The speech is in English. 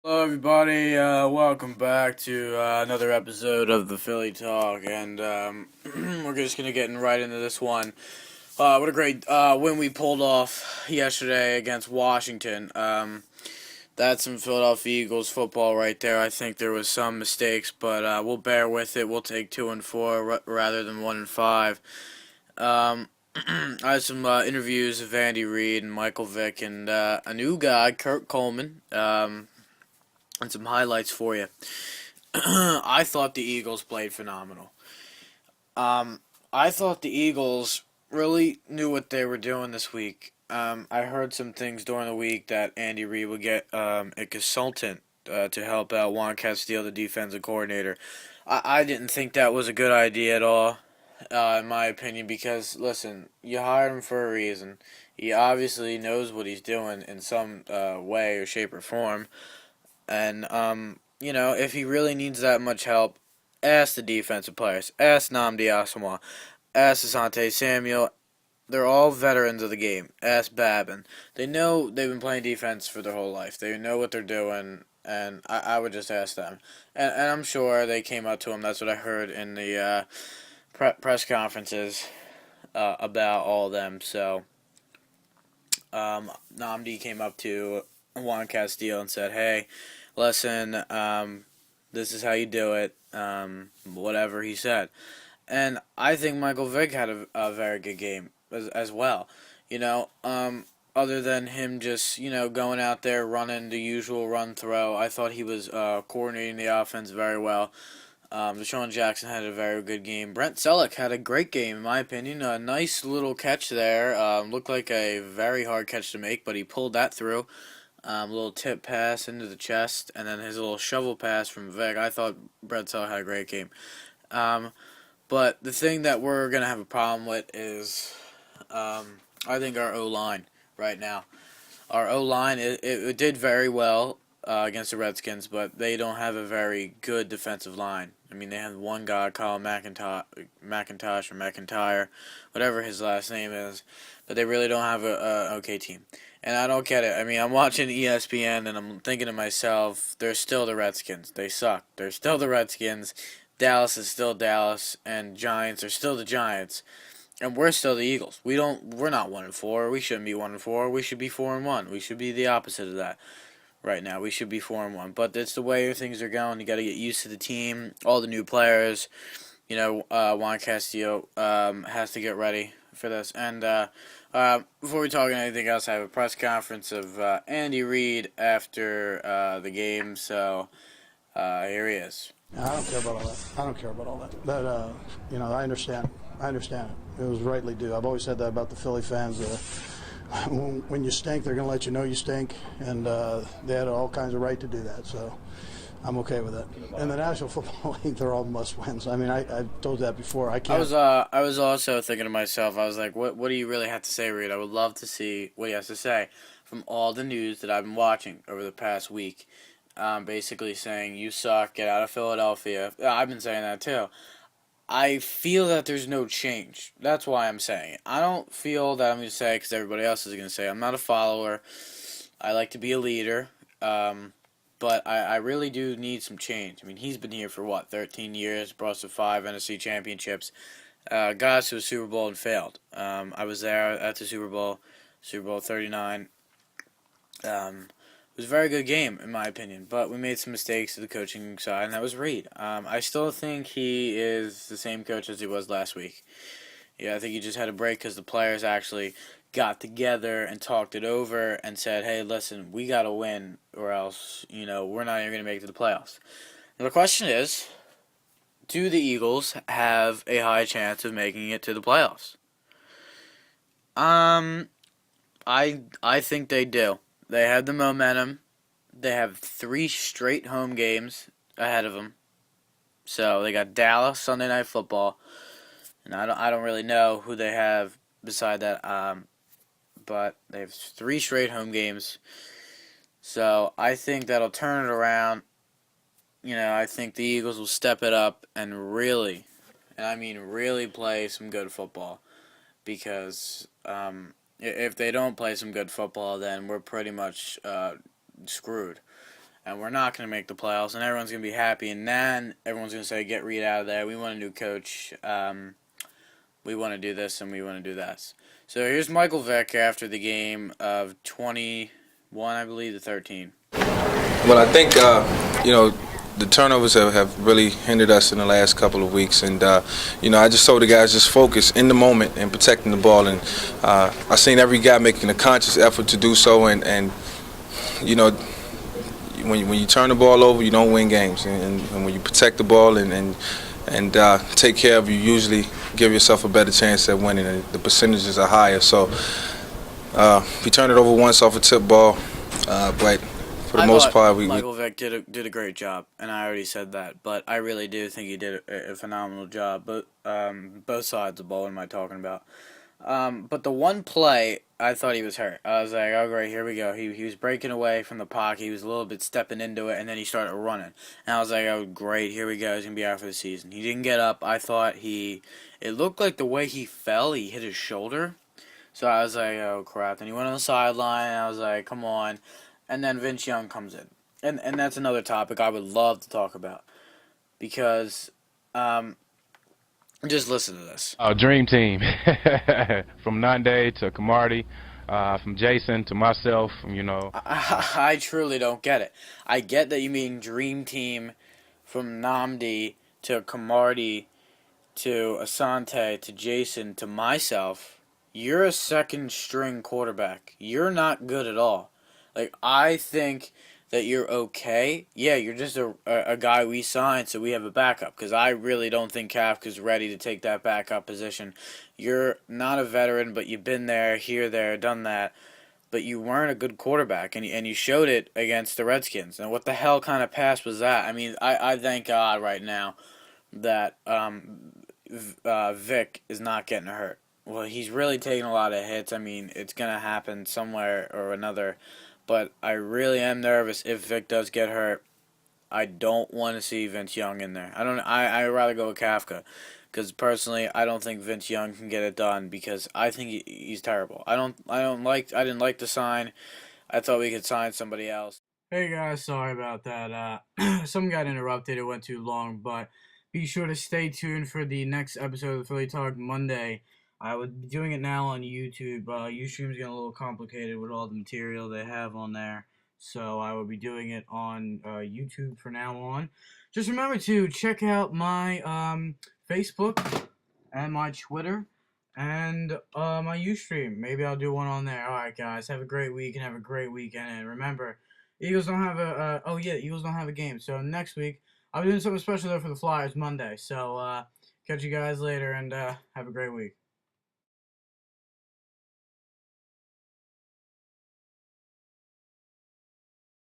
Hello, everybody. Welcome back to another episode of the Philly Talk, and we're just gonna get right into this one. What a great win we pulled off yesterday against Washington. That's some Philadelphia Eagles football right there. I think there was some mistakes, but we'll bear with it. We'll take 2-4 rather than 1-5. I had some interviews of Andy Reid and Michael Vick and a new guy, Kurt Coleman. And some highlights for you. I thought the Eagles played phenomenal. I thought the Eagles really knew what they were doing this week. I heard some things during the week that Andy Reid would get a consultant to help out Juan Castillo, the defensive coordinator. I didn't think that was a good idea at all, in my opinion, because, listen, you hired him for a reason. He obviously knows what he's doing in some way or shape or form. And, if he really needs that much help, ask the defensive players. Ask Nnamdi Asomugha. Ask Asante Samuel. They're all veterans of the game. Ask Babin. They know they've been playing defense for their whole life. They know what they're doing, and I would just ask them. And I'm sure they came up to him. That's what I heard in the press conferences about all of them. So, Nnamdi came up to Juan Castillo and said, hey, listen, this is how you do it, whatever he said. And I think Michael Vick had a very good game as well. Other than him just, going out there running the usual run throw, I thought he was coordinating the offense very well. Deshaun Jackson had a very good game. Brent Selleck had a great game, in my opinion. A nice little catch there. Looked like a very hard catch to make, but he pulled that through. A little tip pass into the chest, and then his little shovel pass from Vic. I thought Brent Selleck had a great game. But the thing that we're going to have a problem with is, I think, our O-line right now. Our O-line, it did very well against the Redskins, but they don't have a very good defensive line. I mean, they have one guy, Kyle McIntosh or McIntyre, whatever his last name is, but they really don't have an okay team. And I don't get it. I mean, I'm watching ESPN and I'm thinking to myself, they're still the Redskins. They suck. They're still the Redskins. Dallas is still Dallas, and Giants are still the Giants. And we're still the Eagles. We're not 1-4. We shouldn't be 1-4. We should be 4-1. We should be the opposite of that right now. We should be 4-1. But it's the way things are going. You got to get used to the team, all the new players. Juan Castillo has to get ready for this. And before we talk anything else, I have a press conference of Andy Reid after the game. So here he is. I don't care about all that. I don't care about all that. But, I understand. I understand it. It was rightly due. I've always said that about the Philly fans. When you stink, they're going to let you know you stink. And they had all kinds of right to do that. So I'm okay with it. In the National Football League, they're all must-wins. I mean, I've told that before. I can't. I was also thinking to myself, I was like, what do you really have to say, Reid? I would love to see what he has to say from all the news that I've been watching over the past week. Basically saying, you suck, get out of Philadelphia. I've been saying that too. I feel that there's no change. That's why I'm saying it. I don't feel that I'm going to say it because everybody else is going to say it. I'm not a follower. I like to be a leader. But I really do need some change. I mean, he's been here for, 13 years, brought us to 5 NFC championships, got us to a Super Bowl and failed. I was there at the Super Bowl 39. It was a very good game, in my opinion, but we made some mistakes to the coaching side, and that was Reid. I still think he is the same coach as he was last week. Yeah, I think he just had a break because the players actually got together and talked it over and said, hey, listen, we got to win or else, we're not even going to make it to the playoffs. Now, the question is, do the Eagles have a high chance of making it to the playoffs? I think they do. They have the momentum. They have 3 straight home games ahead of them. So they got Dallas Sunday Night Football, and I don't really know who they have beside that. But they have 3 straight home games. So I think that'll turn it around. I think the Eagles will step it up and really, and I mean really, play some good football. Because if they don't play some good football, then we're pretty much screwed. and we're not going to make the playoffs, and everyone's going to be happy, and then everyone's going to say, get Reed out of there. We want a new coach. We want to do this, and we want to do that. So here's Michael Vick after the game of 21, I believe, to 13. Well, I think, the turnovers have really hindered us in the last couple of weeks. And, I just told the guys just focus in the moment and protecting the ball. And I seen every guy making a conscious effort to do so. And when you turn the ball over, you don't win games. And when you protect the ball and take care of, you usually give yourself a better chance at winning. And the percentages are higher. So we turned it over once off a tip ball, but for the most part, Michael Vick did a great job, and I already said that. But I really do think he did a phenomenal job. But both sides of the ball, what am I talking about? But the one play, I thought he was hurt. I was like, oh great, here we go. He was breaking away from the pocket. He was a little bit stepping into it, and then he started running. And I was like, oh great, here we go. He's gonna be out for the season. He didn't get up. I thought it looked like the way he fell, he hit his shoulder. So I was like, oh crap. And he went on the sideline, and I was like, come on. And then Vince Young comes in. And that's another topic I would love to talk about. Because, just listen to this. Dream team. From Nande to Camardi, from Jason to myself, I truly don't get it. I get that you mean dream team from Namdi to Camardi to Asante to Jason to myself. You're a second string quarterback. You're not good at all. Like, I think that you're okay. Yeah, you're just a guy we signed, so we have a backup. Because I really don't think Kafka's ready to take that backup position. You're not a veteran, but you've been there, done that. But you weren't a good quarterback, and you showed it against the Redskins. And what the hell kind of pass was that? I mean, I thank God right now that Vic is not getting hurt. Well, he's really taking a lot of hits. I mean, it's going to happen somewhere or another. But I really am nervous if Vic does get hurt. I don't want to see Vince Young in there. I'd rather go with Kafka, because personally, I don't think Vince Young can get it done, because I think he's terrible. I didn't like the sign. I thought we could sign somebody else. Hey guys, sorry about that. Something got interrupted. It went too long, but be sure to stay tuned for the next episode of Philly Talk Monday. I would be doing it now on YouTube. Ustream's getting a little complicated with all the material they have on there. So I will be doing it on YouTube from now on. Just remember to check out my Facebook and my Twitter and my Ustream. Maybe I'll do one on there. Alright guys, have a great week and have a great weekend. And remember, Eagles don't have Eagles don't have a game. So next week, I'll be doing something special there for the Flyers Monday. So catch you guys later and have a great week.